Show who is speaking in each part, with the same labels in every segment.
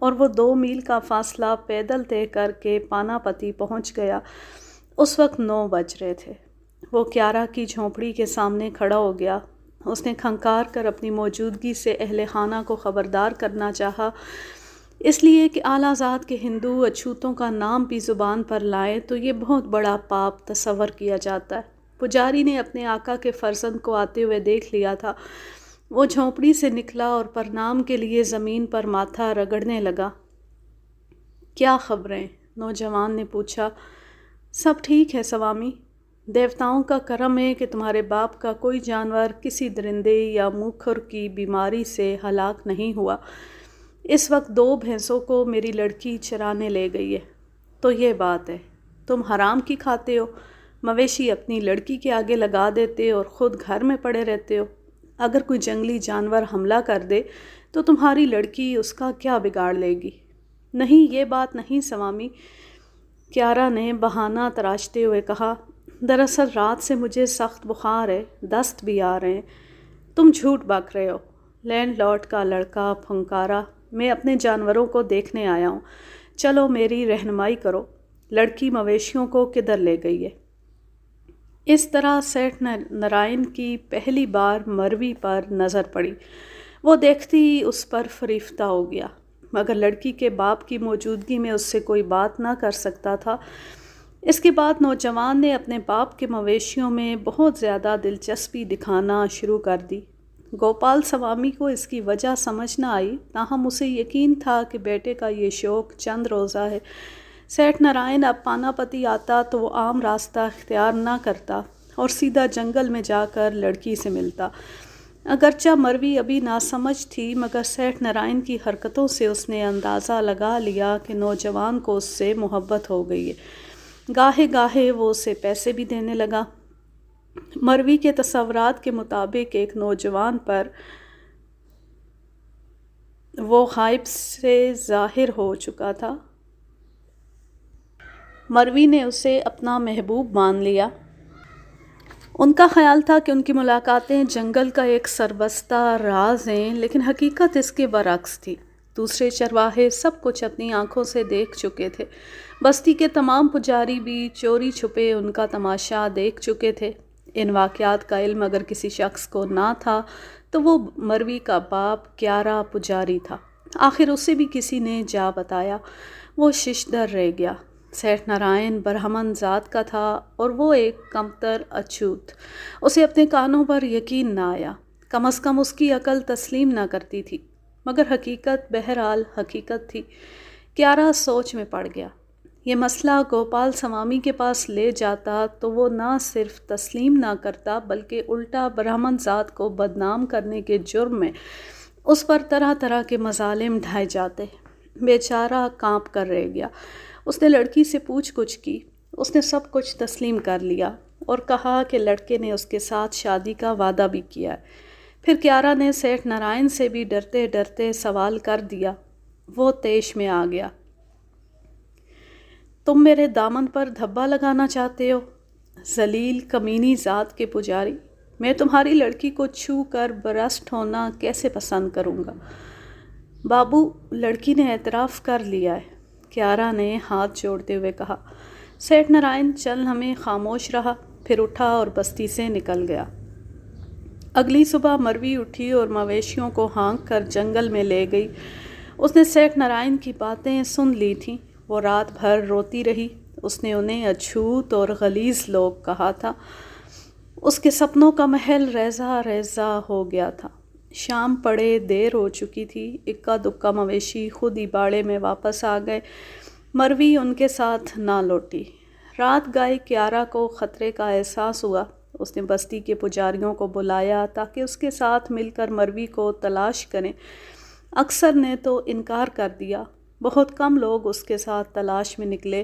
Speaker 1: اور وہ 2 میل کا فاصلہ پیدل طے کر کے پانا پتی پہنچ گیا۔ اس وقت 9 بج رہے تھے۔ وہ کیارا کی جھونپڑی کے سامنے کھڑا ہو گیا۔ اس نے کھنکار کر اپنی موجودگی سے اہل خانہ کو خبردار کرنا چاہا، اس لیے کہ اعلیٰ ذات کے ہندو اچھوتوں کا نام بھی زبان پر لائیں تو یہ بہت بڑا پاپ تصور کیا جاتا ہے۔ پجاری نے اپنے آقا کے فرزند کو آتے ہوئے دیکھ لیا تھا۔ وہ جھونپڑی سے نکلا اور پرنام کے لیے زمین پر ماتھا رگڑنے لگا۔ کیا خبریں؟ نوجوان نے پوچھا۔ سب ٹھیک ہے سوامی، دیوتاؤں کا کرم ہے کہ تمہارے باپ کا کوئی جانور کسی درندے یا موکھر کی بیماری سے ہلاک نہیں ہوا۔ اس وقت 2 بھینسوں کو میری لڑکی چرانے لے گئی ہے۔ تو یہ بات ہے، تم حرام کی کھاتے ہو، مویشی اپنی لڑکی کے آگے لگا دیتے اور خود گھر میں پڑے رہتے ہو۔ اگر کوئی جنگلی جانور حملہ کر دے تو تمہاری لڑکی اس کا کیا بگاڑ لے گی؟ نہیں، یہ بات نہیں سوامی، کیارا نے بہانہ تراشتے ہوئے کہا۔ دراصل رات سے مجھے سخت بخار ہے، دست بھی آ رہے ہیں۔ تم جھوٹ بک رہے ہو، لینڈ لارڈ کا لڑکا پھنکارا۔ میں اپنے جانوروں کو دیکھنے آیا ہوں، چلو میری رہنمائی کرو، لڑکی مویشیوں کو کدھر لے گئی ہے؟ اس طرح سیٹھ نارائن کی پہلی بار مروی پر نظر پڑی۔ وہ دیکھتی ہی اس پر فریفتہ ہو گیا، مگر لڑکی کے باپ کی موجودگی میں اس سے کوئی بات نہ کر سکتا تھا۔ اس کے بعد نوجوان نے اپنے باپ کے مویشیوں میں بہت زیادہ دلچسپی دکھانا شروع کر دی۔ گوپال سوامی کو اس کی وجہ سمجھ نہ آئی، تاہم اسے یقین تھا کہ بیٹے کا یہ شوق چند روزہ ہے۔ سیٹھ نارائن اب پانا پتی آتا تو وہ عام راستہ اختیار نہ کرتا اور سیدھا جنگل میں جا کر لڑکی سے ملتا۔ اگرچہ مروی ابھی ناسمجھ تھی، مگر سیٹھ نارائن کی حرکتوں سے اس نے اندازہ لگا لیا کہ نوجوان کو اس سے محبت ہو گئی ہے۔ گاہے گاہے وہ اسے پیسے بھی دینے لگا۔ مروی کے تصورات کے مطابق ایک نوجوان پر وہ غائب سے ظاہر ہو چکا تھا۔ مروی نے اسے اپنا محبوب مان لیا۔ ان کا خیال تھا کہ ان کی ملاقاتیں جنگل کا ایک سربستہ راز ہیں، لیکن حقیقت اس کے برعکس تھی۔ دوسرے چرواہے سب کچھ اپنی آنکھوں سے دیکھ چکے تھے۔ بستی کے تمام پجاری بھی چوری چھپے ان کا تماشا دیکھ چکے تھے۔ ان واقعات کا علم اگر کسی شخص کو نہ تھا تو وہ مروی کا باپ کیارا پجاری تھا۔ آخر اسے بھی کسی نے جا بتایا۔ وہ ششدر رہ گیا۔ سیٹھ نارائن برہمن ذات کا تھا اور وہ ایک کمتر اچھوت۔ اسے اپنے کانوں پر یقین نہ آیا، کم از کم اس کی عقل تسلیم نہ کرتی تھی، مگر حقیقت بہرحال حقیقت تھی۔ کیارا سوچ میں پڑ گیا۔ یہ مسئلہ گوپال سوامی کے پاس لے جاتا تو وہ نہ صرف تسلیم نہ کرتا بلکہ الٹا برہمن ذات کو بدنام کرنے کے جرم میں اس پر طرح طرح کے مظالم ڈھائے جاتے۔ بیچارہ کانپ کر رہ گیا۔ اس نے لڑکی سے پوچھ گچھ کی۔ اس نے سب کچھ تسلیم کر لیا اور کہا کہ لڑکے نے اس کے ساتھ شادی کا وعدہ بھی کیا ہے۔ پھر کیارا نے سیٹھ نارائن سے بھی ڈرتے ڈرتے سوال کر دیا۔ وہ طیش میں آ گیا۔ تم میرے دامن پر دھبا لگانا چاہتے ہو، ذلیل کمینی ذات کے پجاری؟ میں تمہاری لڑکی کو چھو کر برسٹ ہونا کیسے پسند کروں گا؟ بابو، لڑکی نے اعتراف کر لیا ہے، کیارا نے ہاتھ جوڑتے ہوئے کہا۔ سیٹھ نارائن چند لمحے خاموش رہا، پھر اٹھا اور بستی سے نکل گیا۔ اگلی صبح مروی اٹھی اور مویشیوں کو ہانک کر جنگل میں لے گئی۔ اس نے سیٹھ نارائن کی باتیں سن لی تھیں۔ وہ رات بھر روتی رہی۔ اس نے انہیں اچھوت اور غلیظ لوگ کہا تھا۔ اس کے سپنوں کا محل ریزہ ریزہ ہو گیا تھا۔ شام پڑے دیر ہو چکی تھی۔ اکا دکا مویشی خود ہی باڑے میں واپس آ گئے۔ مروی ان کے ساتھ نہ لوٹی۔ رات گئے کیارا کو خطرے کا احساس ہوا۔ اس نے بستی کے پجاریوں کو بلایا تاکہ اس کے ساتھ مل کر مروی کو تلاش کریں۔ اکثر نے تو انکار کر دیا۔ بہت کم لوگ اس کے ساتھ تلاش میں نکلے۔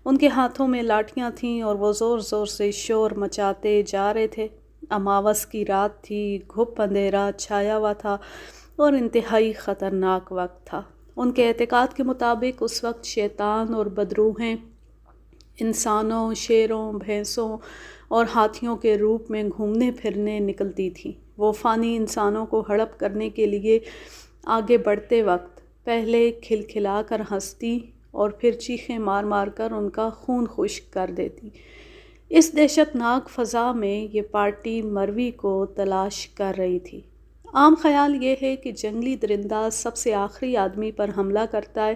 Speaker 1: ان کے ہاتھوں میں لاٹھیاں تھیں اور وہ زور زور سے شور مچاتے جا رہے تھے۔ اماوس کی رات تھی، گھپ اندھیرا چھایا ہوا تھا اور انتہائی خطرناک وقت تھا۔ ان کے اعتقاد کے مطابق اس وقت شیطان اور بدروحیں انسانوں، شیروں، بھینسوں اور ہاتھیوں کے روپ میں گھومنے پھرنے نکلتی تھیں۔ وہ فانی انسانوں کو ہڑپ کرنے کے لیے آگے بڑھتے وقت پہلے کھلکھلا کر ہنستی اور پھر چیخیں مار مار کر ان کا خون خشک کر دیتی۔ اس دہشت ناک فضا میں یہ پارٹی مروی کو تلاش کر رہی تھی۔ عام خیال یہ ہے کہ جنگلی درندہ سب سے آخری آدمی پر حملہ کرتا ہے،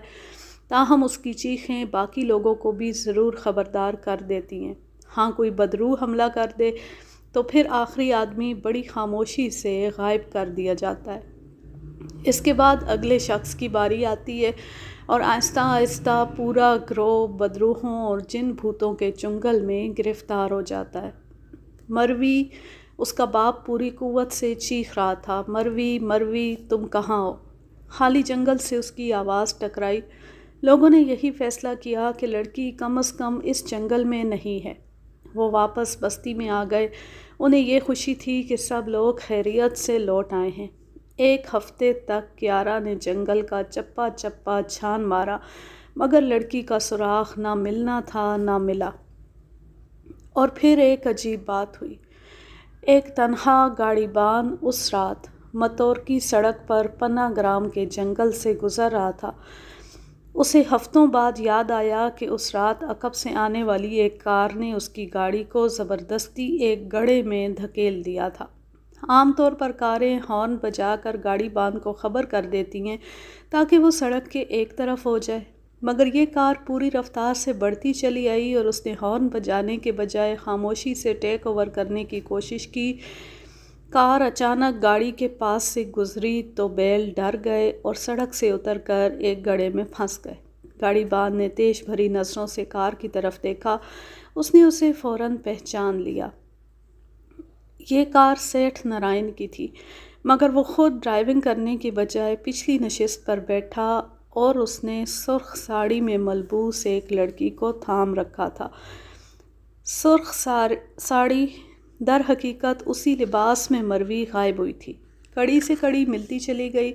Speaker 1: تاہم اس کی چیخیں باقی لوگوں کو بھی ضرور خبردار کر دیتی ہیں۔ ہاں کوئی بدروح حملہ کر دے تو پھر آخری آدمی بڑی خاموشی سے غائب کر دیا جاتا ہے۔ اس کے بعد اگلے شخص کی باری آتی ہے اور آہستہ آہستہ پورا گروہ بدروحوں اور جن بھوتوں کے چنگل میں گرفتار ہو جاتا ہے۔ مروی، اس کا باپ پوری قوت سے چیخ رہا تھا، مروی مروی تم کہاں ہو؟ خالی جنگل سے اس کی آواز ٹکرائی۔ لوگوں نے یہی فیصلہ کیا کہ لڑکی کم از کم اس جنگل میں نہیں ہے۔ وہ واپس بستی میں آ گئے۔ انہیں یہ خوشی تھی کہ سب لوگ خیریت سے لوٹ آئے ہیں۔ ایک ہفتے تک کیارا نے جنگل کا چپا چپا چھان مارا، مگر لڑکی کا سراغ نہ ملنا تھا نہ ملا۔ اور پھر ایک عجیب بات ہوئی۔ ایک تنہا گاڑی بان اس رات متور کی سڑک پر 15 گرام کے جنگل سے گزر رہا تھا۔ اسے ہفتوں بعد یاد آیا کہ اس رات عقب سے آنے والی ایک کار نے اس کی گاڑی کو زبردستی ایک گڑھے میں دھکیل دیا تھا۔ عام طور پر کاریں ہارن بجا کر گاڑی بان کو خبر کر دیتی ہیں تاکہ وہ سڑک کے ایک طرف ہو جائے، مگر یہ کار پوری رفتار سے بڑھتی چلی آئی اور اس نے ہارن بجانے کے بجائے خاموشی سے ٹیک اوور کرنے کی کوشش کی۔ کار اچانک گاڑی کے پاس سے گزری تو بیل ڈر گئے اور سڑک سے اتر کر ایک گڑھے میں پھنس گئے۔ گاڑی بان نے تیز بھری نظروں سے کار کی طرف دیکھا۔ اس نے اسے فوراً پہچان لیا۔ یہ کار سیٹھ نارائن کی تھی، مگر وہ خود ڈرائیونگ کرنے کی بجائے پچھلی نشست پر بیٹھا اور اس نے سرخ ساڑی میں ملبوس ایک لڑکی کو تھام رکھا تھا۔ سرخ ساڑی در حقیقت اسی لباس میں مروی غائب ہوئی تھی۔ کڑی سے کڑی ملتی چلی گئی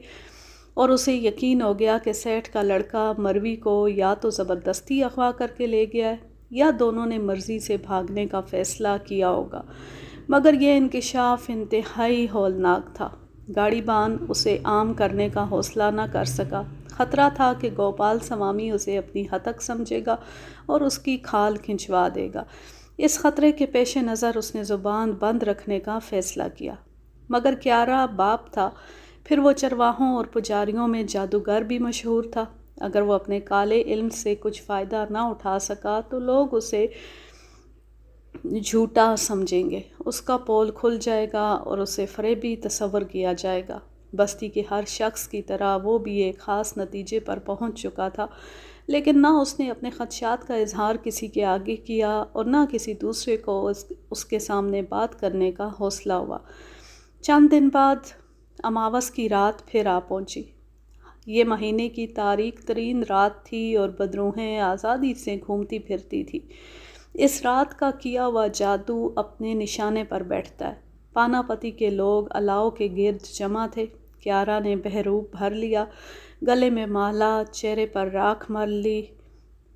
Speaker 1: اور اسے یقین ہو گیا کہ سیٹھ کا لڑکا مروی کو یا تو زبردستی اغوا کر کے لے گیا ہے یا دونوں نے مرضی سے بھاگنے کا فیصلہ کیا ہوگا، مگر یہ انکشاف انتہائی ہولناک تھا۔ گاڑی بان اسے عام کرنے کا حوصلہ نہ کر سکا۔ خطرہ تھا کہ گوپال سوامی اسے اپنی ہتک سمجھے گا اور اس کی کھال کھنچوا دے گا۔ اس خطرے کے پیش نظر اس نے زبان بند رکھنے کا فیصلہ کیا۔ مگر کیارا باپ تھا، پھر وہ چرواہوں اور پجاریوں میں جادوگر بھی مشہور تھا۔ اگر وہ اپنے کالے علم سے کچھ فائدہ نہ اٹھا سکا تو لوگ اسے جھوٹا سمجھیں گے، اس کا پول کھل جائے گا اور اسے فریبی تصور کیا جائے گا۔ بستی کے ہر شخص کی طرح وہ بھی ایک خاص نتیجے پر پہنچ چکا تھا، لیکن نہ اس نے اپنے خدشات کا اظہار کسی کے آگے کیا اور نہ کسی دوسرے کو اس کے سامنے بات کرنے کا حوصلہ ہوا۔ چند دن بعد اماوس کی رات پھر آ پہنچی۔ یہ مہینے کی تاریک ترین رات تھی اور بدروحیں آزادی سے گھومتی پھرتی تھی۔ اس رات کا کیا ہوا جادو اپنے نشانے پر بیٹھتا ہے۔ پانا پتی کے لوگ الاؤ کے گرد جمع تھے۔ کیارا نے بہروپ بھر لیا، گلے میں مالا، چہرے پر راکھ مل لی،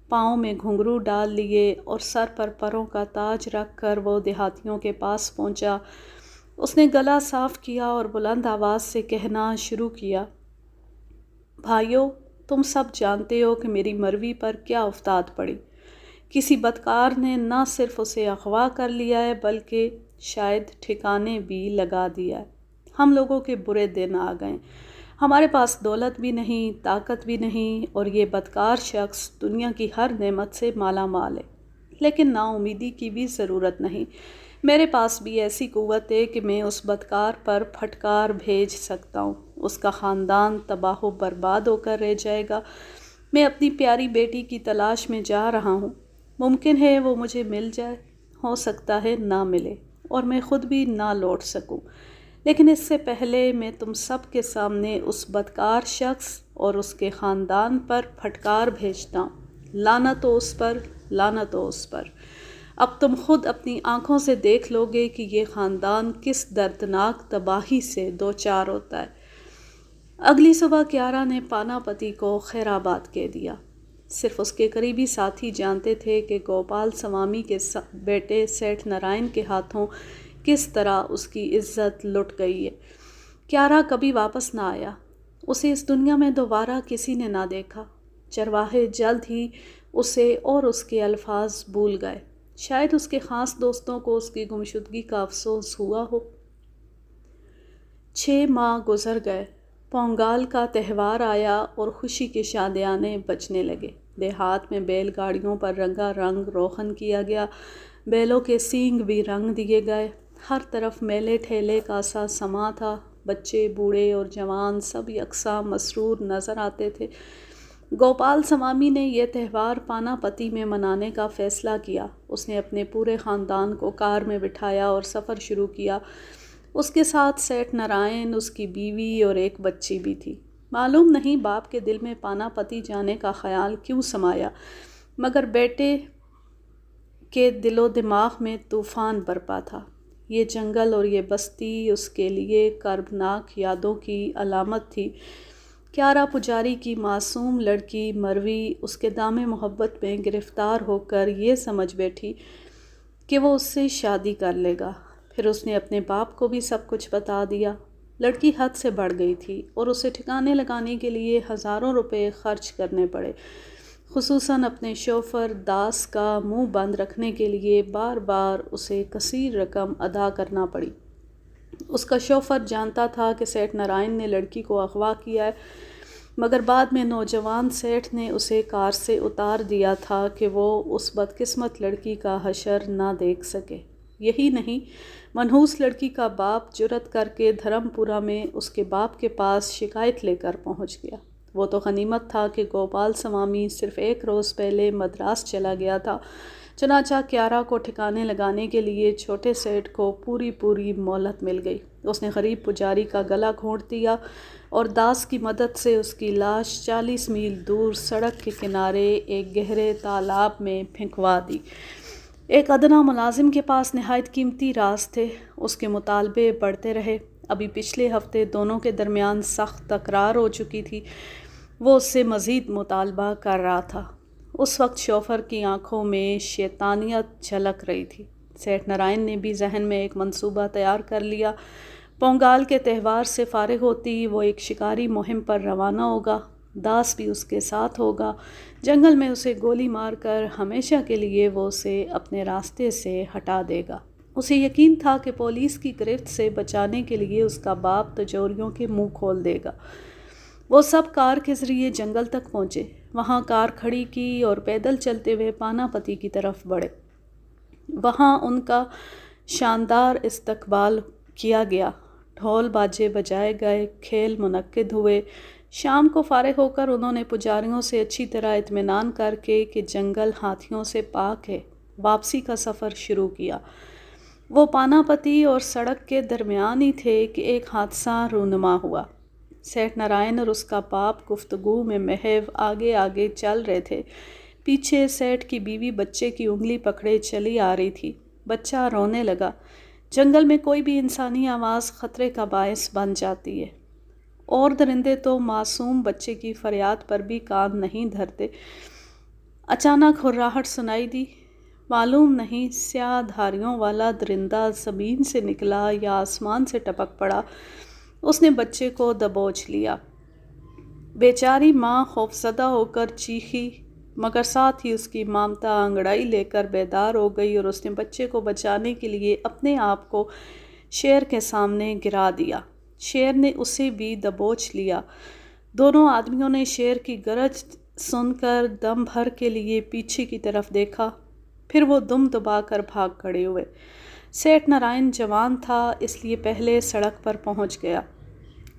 Speaker 1: پاؤں میں گھنگرو ڈال لیے اور سر پر پروں کا تاج رکھ کر وہ دیہاتیوں کے پاس پہنچا۔ اس نے گلا صاف کیا اور بلند آواز سے کہنا شروع کیا، بھائیو، تم سب جانتے ہو کہ میری مروی پر کیا افتاد پڑی۔ کسی بدکار نے نہ صرف اسے اغوا کر لیا ہے بلکہ شاید ٹھکانے بھی لگا دیا ہے۔ ہم لوگوں کے برے دن آ گئے۔ ہمارے پاس دولت بھی نہیں، طاقت بھی نہیں اور یہ بدکار شخص دنیا کی ہر نعمت سے مالا مال ہے، لیکن نا امیدی کی بھی ضرورت نہیں۔ میرے پاس بھی ایسی قوت ہے کہ میں اس بدکار پر پھٹکار بھیج سکتا ہوں، اس کا خاندان تباہ و برباد ہو کر رہ جائے گا۔ میں اپنی پیاری بیٹی کی تلاش میں جا رہا ہوں، ممکن ہے وہ مجھے مل جائے، ہو سکتا ہے نہ ملے اور میں خود بھی نہ لوٹ سکوں، لیکن اس سے پہلے میں تم سب کے سامنے اس بدکار شخص اور اس کے خاندان پر پھٹکار بھیجتا ہوں۔ لعنت ہو اس پر، لعنت ہو اس پر۔ اب تم خود اپنی آنکھوں سے دیکھ لو گے کہ یہ خاندان کس دردناک تباہی سے دوچار ہوتا ہے۔ اگلی صبح کیارا نے پانا پتی کو خیر آباد کہہ دیا۔ صرف اس کے قریبی ساتھی جانتے تھے کہ گوپال سوامی کے بیٹے سیٹھ نارائن کے ہاتھوں کس طرح اس کی عزت لٹ گئی ہے۔ کیارا کبھی واپس نہ آیا۔ اسے اس دنیا میں دوبارہ کسی نے نہ دیکھا۔ چرواہے جلد ہی اسے اور اس کے الفاظ بھول گئے۔ شاید اس کے خاص دوستوں کو اس کی گمشدگی کا افسوس ہوا ہو۔ 6 ماہ گزر گئے۔ پونگال کا تہوار آیا اور خوشی کے شادیانے بجنے لگے۔ دیہات میں بیل گاڑیوں پر رنگا رنگ روغن کیا گیا۔ بیلوں کے سینگ بھی رنگ دیے گئے۔ ہر طرف میلے ٹھیلے کا سا سما تھا۔ بچے، بوڑھے اور جوان سب یکساں مسرور نظر آتے تھے۔ گوپال سوامی نے یہ تہوار پانا پتی میں منانے کا فیصلہ کیا۔ اس نے اپنے پورے خاندان کو کار میں بٹھایا اور سفر شروع کیا۔ اس کے ساتھ سیٹھ نارائن، اس کی بیوی اور ایک بچی بھی تھی۔ معلوم نہیں باپ کے دل میں پانا پتی جانے کا خیال کیوں سمایا، مگر بیٹے کے دل و دماغ میں طوفان برپا تھا۔ یہ جنگل اور یہ بستی اس کے لیے کربناک یادوں کی علامت تھی۔ کیارا پجاری کی معصوم لڑکی مروی اس کے دام محبت میں گرفتار ہو کر یہ سمجھ بیٹھی کہ وہ اس سے شادی کر لے گا۔ پھر اس نے اپنے باپ کو بھی سب کچھ بتا دیا۔ لڑکی حد سے بڑھ گئی تھی اور اسے ٹھکانے لگانے کے لیے ہزاروں روپے خرچ کرنے پڑے۔ خصوصاً اپنے شوہر داس کا منہ بند رکھنے کے لیے بار بار اسے کثیر رقم ادا کرنا پڑی۔ اس کا شوہر جانتا تھا کہ سیٹھ نارائن نے لڑکی کو اغوا کیا ہے، مگر بعد میں نوجوان سیٹھ نے اسے کار سے اتار دیا تھا کہ وہ اس بدقسمت لڑکی کا حشر نہ دیکھ سکے۔ یہی نہیں، منحوس لڑکی کا باپ جرأت کر کے دھرم پورہ میں اس کے باپ کے پاس شکایت لے کر پہنچ گیا۔ وہ تو غنیمت تھا کہ گوپال سوامی صرف 1 روز پہلے مدراس چلا گیا تھا۔ چنانچہ کیارا کو ٹھکانے لگانے کے لیے چھوٹے سیٹھ کو پوری مہلت مل گئی۔ اس نے غریب پجاری کا گلا گھونٹ دیا اور داس کی مدد سے اس کی لاش 40 میل دور سڑک کے کنارے ایک گہرے تالاب میں پھینکوا دی۔ ایک ادنا ملازم کے پاس نہایت قیمتی راز تھے۔ اس کے مطالبے بڑھتے رہے۔ ابھی پچھلے ہفتے دونوں کے درمیان سخت تکرار ہو چکی تھی۔ وہ اس سے مزید مطالبہ کر رہا تھا۔ اس وقت شوہر کی آنکھوں میں شیطانیت جھلک رہی تھی۔ سیٹھ نارائن نے بھی ذہن میں ایک منصوبہ تیار کر لیا۔ پونگال کے تہوار سے فارغ ہوتی وہ ایک شکاری مہم پر روانہ ہوگا۔ داس بھی اس کے ساتھ ہوگا۔ جنگل میں اسے گولی مار کر ہمیشہ کے لیے وہ اسے اپنے راستے سے ہٹا دے گا۔ اسے یقین تھا کہ پولیس کی گرفت سے بچانے کے لیے اس کا باپ تجوریوں کے منہ کھول دے گا۔ وہ سب کار کے ذریعے جنگل تک پہنچے۔ وہاں کار کھڑی کی اور پیدل چلتے ہوئے پانا پتی کی طرف بڑھے۔ وہاں ان کا شاندار استقبال کیا گیا۔ ڈھول باجے بجائے گئے، کھیل منعقد ہوئے۔ شام کو فارغ ہو کر انہوں نے پجاریوں سے اچھی طرح اطمینان کر کے کہ جنگل ہاتھیوں سے پاک ہے، واپسی کا سفر شروع کیا۔ وہ پانا پتی اور سڑک کے درمیان ہی تھے کہ ایک حادثہ رونما ہوا۔ سیٹھ نارائن اور اس کا باپ گفتگو میں محو آگے آگے چل رہے تھے۔ پیچھے سیٹھ کی بیوی بچے کی انگلی پکڑے چلی آ رہی تھی۔ بچہ رونے لگا۔ جنگل میں کوئی بھی انسانی آواز خطرے کا باعث بن جاتی ہے، اور درندے تو معصوم بچے کی فریاد پر بھی کان نہیں دھرتے۔ اچانک ہراہٹ سنائی دی۔ معلوم نہیں سیاہ دھاریوں والا درندہ زمین سے نکلا یا آسمان سے ٹپک پڑا۔ اس نے بچے کو دبوچ لیا۔ بیچاری ماں خوفزدہ ہو کر چیخی، مگر ساتھ ہی اس کی مامتا انگڑائی لے کر بیدار ہو گئی اور اس نے بچے کو بچانے کے لیے اپنے آپ کو شیر کے سامنے گرا دیا۔ شیر نے اسے بھی دبوچ لیا۔ دونوں آدمیوں نے شیر کی گرج سن کر دم بھر کے لیے پیچھے کی طرف دیکھا، پھر وہ دم دبا کر بھاگ کھڑے ہوئے۔ سیٹھ نارائن جوان تھا، اس لیے پہلے سڑک پر پہنچ گیا،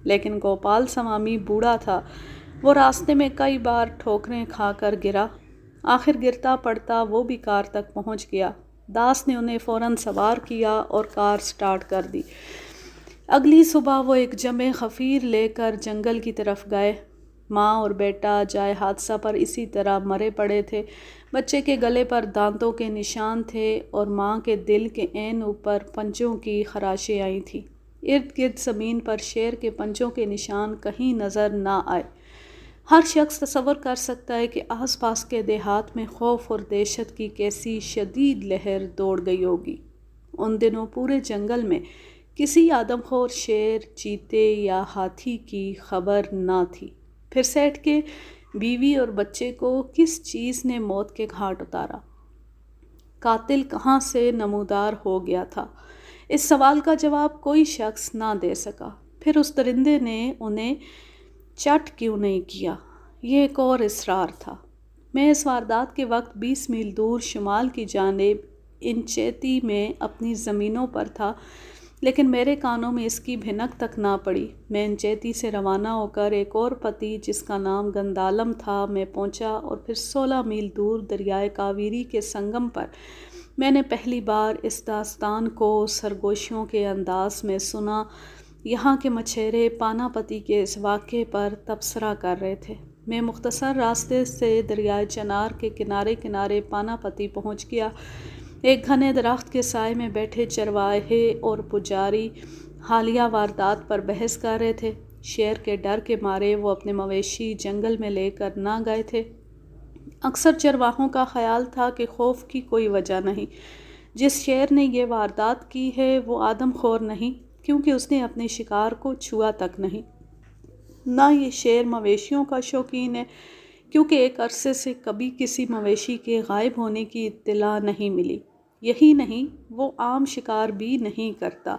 Speaker 1: لیکن گوپال سوامی بوڑھا تھا۔ وہ راستے میں کئی بار ٹھوکریں کھا کر گرا۔ آخر گرتا پڑتا وہ بھی کار تک پہنچ گیا۔ داس نے انہیں فوراً سوار کیا اور کار سٹارٹ کر دی۔ اگلی صبح وہ ایک جمع غفیر لے کر جنگل کی طرف گئے۔ ماں اور بیٹا جائے حادثہ پر اسی طرح مرے پڑے تھے۔ بچے کے گلے پر دانتوں کے نشان تھے اور ماں کے دل کے عین اوپر پنجوں کی خراشیں آئی تھیں۔ ارد گرد زمین پر شیر کے پنجوں کے نشان کہیں نظر نہ آئے۔ ہر شخص تصور کر سکتا ہے کہ آس پاس کے دیہات میں خوف اور دہشت کی کیسی شدید لہر دوڑ گئی ہوگی۔ ان دنوں پورے جنگل میں کسی آدم خور شیر، چیتے یا ہاتھی کی خبر نہ تھی۔ پھر سیٹھ کے بیوی اور بچے کو کس چیز نے موت کے گھاٹ اتارا؟ قاتل کہاں سے نمودار ہو گیا تھا؟ اس سوال کا جواب کوئی شخص نہ دے سکا۔ پھر اس درندے نے انہیں چٹ کیوں نہیں کیا؟ یہ ایک اور اسرار تھا۔ میں اس واردات کے وقت 20 میل دور شمال کی جانب انچیتی میں اپنی زمینوں پر تھا، لیکن میرے کانوں میں اس کی بھنک تک نہ پڑی۔ میں انچیتی سے روانہ ہو کر ایک اور پتی جس کا نام گندالم تھا میں پہنچا، اور پھر 16 میل دور دریائے کاویری کے سنگم پر میں نے پہلی بار اس داستان کو سرگوشیوں کے انداز میں سنا۔ یہاں کے مچھیرے پانا پتی کے اس واقعے پر تبصرہ کر رہے تھے۔ میں مختصر راستے سے دریائے چنار کے کنارے کنارے پانا پتی پہنچ گیا۔ ایک گھنے درخت کے سائے میں بیٹھے چرواہے اور پجاری حالیہ واردات پر بحث کر رہے تھے۔ شیر کے ڈر کے مارے وہ اپنے مویشی جنگل میں لے کر نہ گئے تھے۔ اکثر چرواہوں کا خیال تھا کہ خوف کی کوئی وجہ نہیں۔ جس شیر نے یہ واردات کی ہے وہ آدم خور نہیں، کیونکہ اس نے اپنے شکار کو چھوا تک نہیں۔ نہ یہ شیر مویشیوں کا شوقین ہے، کیونکہ ایک عرصے سے کبھی کسی مویشی کے غائب ہونے کی اطلاع نہیں ملی۔ یہی نہیں، وہ عام شکار بھی نہیں کرتا،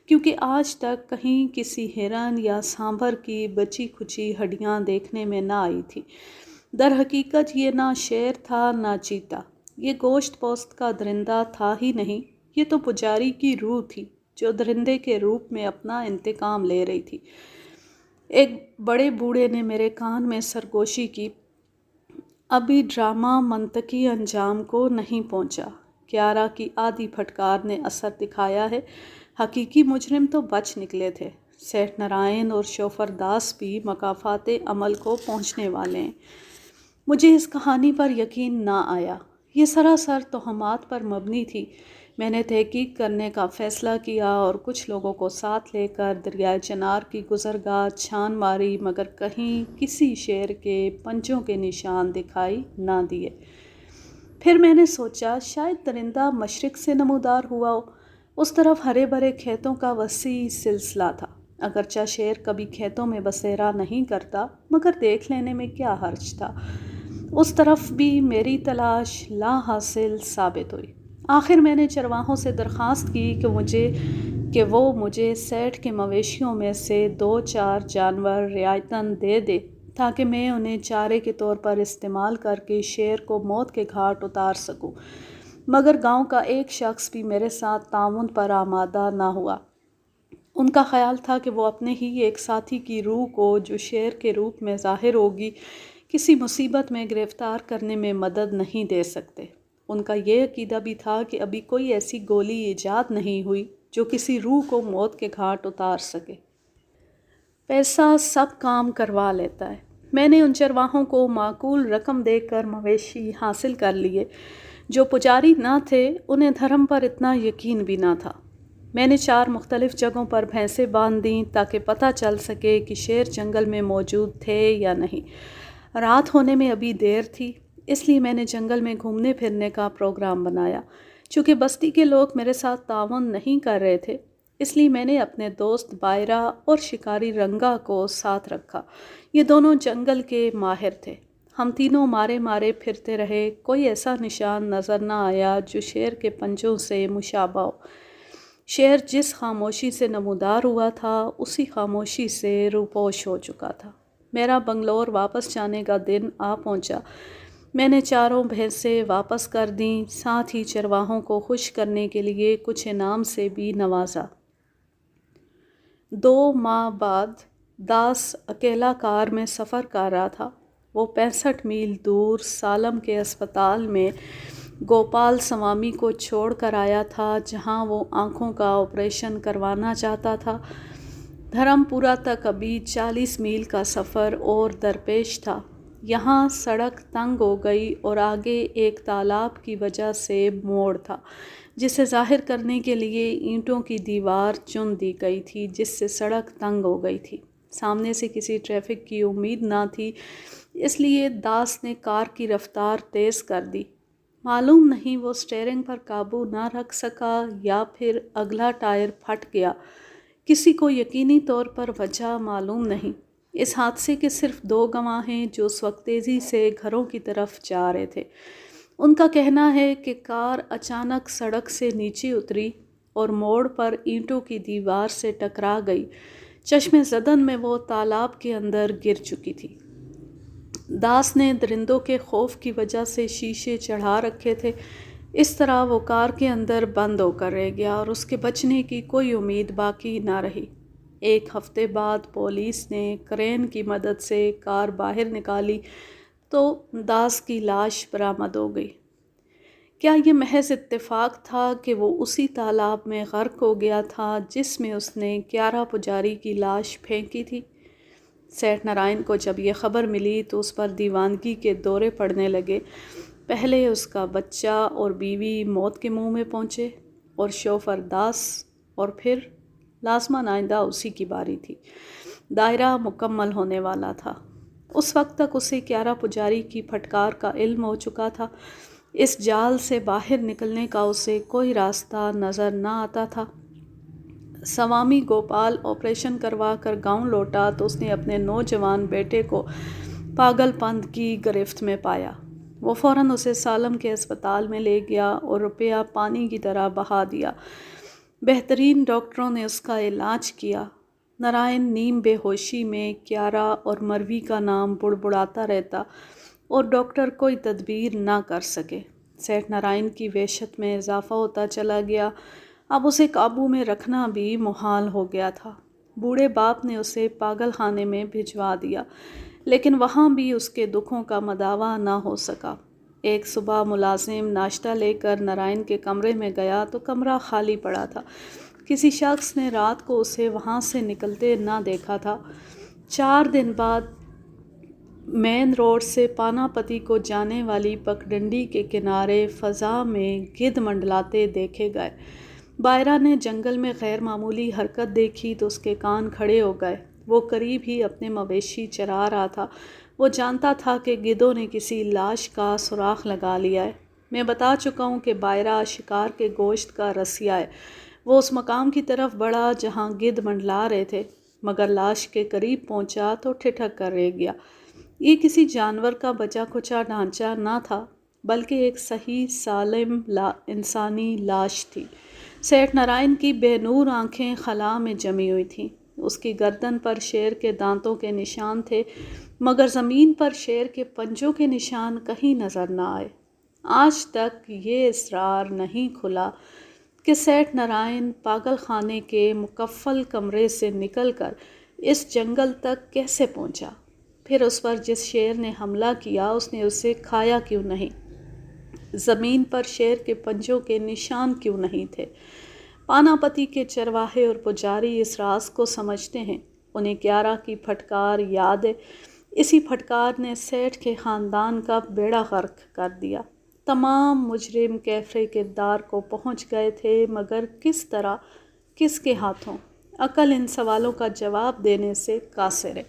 Speaker 1: کیونکہ آج تک کہیں کسی ہرن یا سانبر کی بچی کھچی ہڈیاں دیکھنے میں نہ آئی تھی۔ در حقیقت یہ نہ شیر تھا نہ چیتا، یہ گوشت پوست کا درندہ تھا ہی نہیں، یہ تو پجاری کی روح تھی جو درندے کے روپ میں اپنا انتقام لے رہی تھی۔ ایک بڑے بوڑھے نے میرے کان میں سرگوشی کی، ابھی ڈرامہ منطقی انجام کو نہیں پہنچا۔ کیارا کی آدھی پھٹکار نے اثر دکھایا ہے، حقیقی مجرم تو بچ نکلے تھے۔ سیٹھ نارائن اور شوفر داس بھی مکافات عمل کو پہنچنے والے ہیں۔ مجھے اس کہانی پر یقین نہ آیا، یہ سراسر توہمات پر مبنی تھی۔ میں نے تحقیق کرنے کا فیصلہ کیا اور کچھ لوگوں کو ساتھ لے کر دریائے چنار کی گزرگاہ چھان ماری، مگر کہیں کسی شیر کے پنجوں کے نشان دکھائی نہ دیے۔ پھر میں نے سوچا شاید درندہ مشرق سے نمودار ہوا ہو۔ اس طرف ہرے بھرے کھیتوں کا وسیع سلسلہ تھا۔ اگرچہ شیر کبھی کھیتوں میں بسیرا نہیں کرتا، مگر دیکھ لینے میں کیا حرج تھا۔ اس طرف بھی میری تلاش لا حاصل ثابت ہوئی۔ آخر میں نے چرواہوں سے درخواست کی کہ وہ مجھے سیٹھ کے مویشیوں میں سے 2-4 جانور رعایتاً دے دے، تاکہ میں انہیں چارے کے طور پر استعمال کر کے شیر کو موت کے گھاٹ اتار سکوں، مگر گاؤں کا ایک شخص بھی میرے ساتھ تعاون پر آمادہ نہ ہوا۔ ان کا خیال تھا کہ وہ اپنے ہی ایک ساتھی کی روح کو جو شیر کے روپ میں ظاہر ہوگی کسی مصیبت میں گرفتار کرنے میں مدد نہیں دے سکتے۔ ان کا یہ عقیدہ بھی تھا کہ ابھی کوئی ایسی گولی ایجاد نہیں ہوئی جو کسی روح کو موت کے گھاٹ اتار سکے۔ پیسہ سب کام کروا لیتا ہے۔ میں نے ان چرواہوں کو معقول رقم دے کر مویشی حاصل کر لیے۔ جو پجاری نہ تھے انہیں دھرم پر اتنا یقین بھی نہ تھا۔ میں نے 4 مختلف جگہوں پر بھینسیں باندھ دیں تاکہ پتہ چل سکے کہ شیر جنگل میں موجود تھے یا نہیں۔ رات ہونے میں ابھی دیر تھی، اس لیے میں نے جنگل میں گھومنے پھرنے کا پروگرام بنایا۔ چونکہ بستی کے لوگ میرے ساتھ تعاون نہیں کر رہے تھے، اس لیے میں نے اپنے دوست بائرہ اور شکاری رنگا کو ساتھ رکھا۔ یہ دونوں جنگل کے ماہر تھے۔ ہم تینوں مارے مارے پھرتے رہے، کوئی ایسا نشان نظر نہ آیا جو شیر کے پنجوں سے مشابہ ہو۔ شیر جس خاموشی سے نمودار ہوا تھا اسی خاموشی سے روپوش ہو چکا تھا۔ میرا بنگلور واپس جانے کا دن آ پہنچا۔ میں نے 4 بھینسیں واپس کر دیں، ساتھ ہی چرواہوں کو خوش کرنے کے لیے کچھ انعام سے بھی نوازا۔ 2 ماہ بعد داس اکیلا کار میں سفر کر رہا تھا۔ وہ 65 میل دور سالم کے اسپتال میں گوپال سوامی کو چھوڑ کر آیا تھا، جہاں وہ آنکھوں کا آپریشن کروانا چاہتا تھا۔ دھرم پورہ تک ابھی 40 میل کا سفر اور درپیش تھا۔ یہاں سڑک تنگ ہو گئی اور آگے ایک تالاب کی وجہ سے موڑ تھا، جسے ظاہر کرنے کے لیے اینٹوں کی دیوار چن دی گئی تھی، جس سے سڑک تنگ ہو گئی تھی۔ سامنے سے کسی ٹریفک کی امید نہ تھی، اس لیے داس نے کار کی رفتار تیز کر دی۔ معلوم نہیں وہ اسٹیئرنگ پر قابو نہ رکھ سکا یا پھر اگلا ٹائر پھٹ گیا۔ کسی کو یقینی طور پر وجہ معلوم نہیں۔ اس حادثے کے صرف 2 گواہ ہیں جو اس وقت تیزی سے گھروں کی طرف جا رہے تھے۔ ان کا کہنا ہے کہ کار اچانک سڑک سے نیچے اتری اور موڑ پر اینٹوں کی دیوار سے ٹکرا گئی۔ چشم زدن میں وہ تالاب کے اندر گر چکی تھی۔ داس نے درندوں کے خوف کی وجہ سے شیشے چڑھا رکھے تھے، اس طرح وہ کار کے اندر بند ہو کر رہ گیا اور اس کے بچنے کی کوئی امید باقی نہ رہی۔ 1 ہفتے بعد پولیس نے کرین کی مدد سے کار باہر نکالی تو داس کی لاش برآمد ہو گئی۔ کیا یہ محض اتفاق تھا کہ وہ اسی تالاب میں غرق ہو گیا تھا جس میں اس نے کیارا پجاری کی لاش پھینکی تھی؟ سیٹھ نارائن کو جب یہ خبر ملی تو اس پر دیوانگی کے دورے پڑنے لگے۔ پہلے اس کا بچہ اور بیوی موت کے منہ میں پہنچے اور شوفر داس، اور پھر لازماً آئندہ اسی کی باری تھی۔ دائرہ مکمل ہونے والا تھا۔ اس وقت تک اسے کیارا پجاری کی پھٹکار کا علم ہو چکا تھا۔ اس جال سے باہر نکلنے کا اسے کوئی راستہ نظر نہ آتا تھا۔ سوامی گوپال آپریشن کروا کر گاؤں لوٹا تو اس نے اپنے نوجوان بیٹے کو پاگل پنت کی گرفت میں پایا۔ وہ فوراً اسے سالم کے اسپتال میں لے گیا اور روپیہ پانی کی طرح بہا دیا۔ بہترین ڈاکٹروں نے اس کا علاج کیا۔ نارائن نیم بے ہوشی میں کیارا اور مروی کا نام بڑبڑاتا رہتا اور ڈاکٹر کوئی تدبیر نہ کر سکے۔ سیٹھ نارائن کی وحشت میں اضافہ ہوتا چلا گیا۔ اب اسے قابو میں رکھنا بھی محال ہو گیا تھا۔ بوڑھے باپ نے اسے پاگل خانے میں بھجوا دیا، لیکن وہاں بھی اس کے دکھوں کا مداوع نہ ہو سکا۔ ایک صبح ملازم ناشتہ لے کر نارائن کے کمرے میں گیا تو کمرہ خالی پڑا تھا۔ کسی شخص نے رات کو اسے وہاں سے نکلتے نہ دیکھا تھا۔ 4 دن بعد مین روڈ سے پاناپتی کو جانے والی پگڈنڈی کے کنارے فضا میں گدھ منڈلاتے دیکھے گئے۔ بائرہ نے جنگل میں غیر معمولی حرکت دیکھی تو اس کے کان کھڑے ہو گئے۔ وہ قریب ہی اپنے مویشی چرا رہا تھا۔ وہ جانتا تھا کہ گدھوں نے کسی لاش کا سراغ لگا لیا ہے۔ میں بتا چکا ہوں کہ بائرہ شکار کے گوشت کا رسیا ہے۔ وہ اس مقام کی طرف بڑھا جہاں گدھ منڈلا رہے تھے، مگر لاش کے قریب پہنچا تو ٹھٹک کر رہ گیا۔ یہ کسی جانور کا بچا کھچا ڈھانچہ نہ تھا، بلکہ ایک صحیح سالم انسانی لاش تھی۔ سیٹھ نارائن کی بے نور آنکھیں خلا میں جمی ہوئی تھیں۔ اس کی گردن پر شیر کے دانتوں کے نشان تھے، مگر زمین پر شیر کے پنجوں کے نشان کہیں نظر نہ آئے۔ آج تک یہ اسرار نہیں کھلا کہ سیٹھ نارائن پاگل خانے کے مقفل کمرے سے نکل کر اس جنگل تک کیسے پہنچا۔ پھر اس پر جس شیر نے حملہ کیا اس نے اسے کھایا کیوں نہیں؟ زمین پر شیر کے پنجوں کے نشان کیوں نہیں تھے؟ پاناپتی کے چرواہے اور پجاری اس راز کو سمجھتے ہیں۔ انہیں کیارا کی پھٹکار یاد ہے۔ اسی پھٹکار نے سیٹھ کے خاندان کا بیڑا غرق کر دیا۔ تمام مجرم کیفر کردار کو پہنچ گئے تھے، مگر کس طرح، کس کے ہاتھوں؟ عقل ان سوالوں کا جواب دینے سے قاصر ہے۔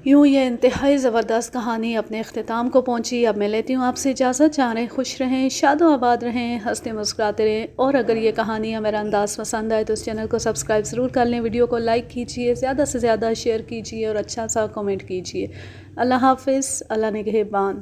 Speaker 1: یوں یہ انتہائی زبردست کہانی اپنے اختتام کو پہنچی۔ اب میں لیتی ہوں آپ سے اجازت۔ جہاں رہیں خوش رہیں، شاد و آباد رہیں، ہنستے مسکراتے رہیں، اور اگر یہ کہانی یا میرا انداز پسند آئے تو اس چینل کو سبسکرائب ضرور کر لیں، ویڈیو کو لائک کیجئے، زیادہ سے زیادہ شیئر کیجئے اور اچھا سا کمنٹ کیجئے۔ اللہ حافظ، اللہ نگہبان۔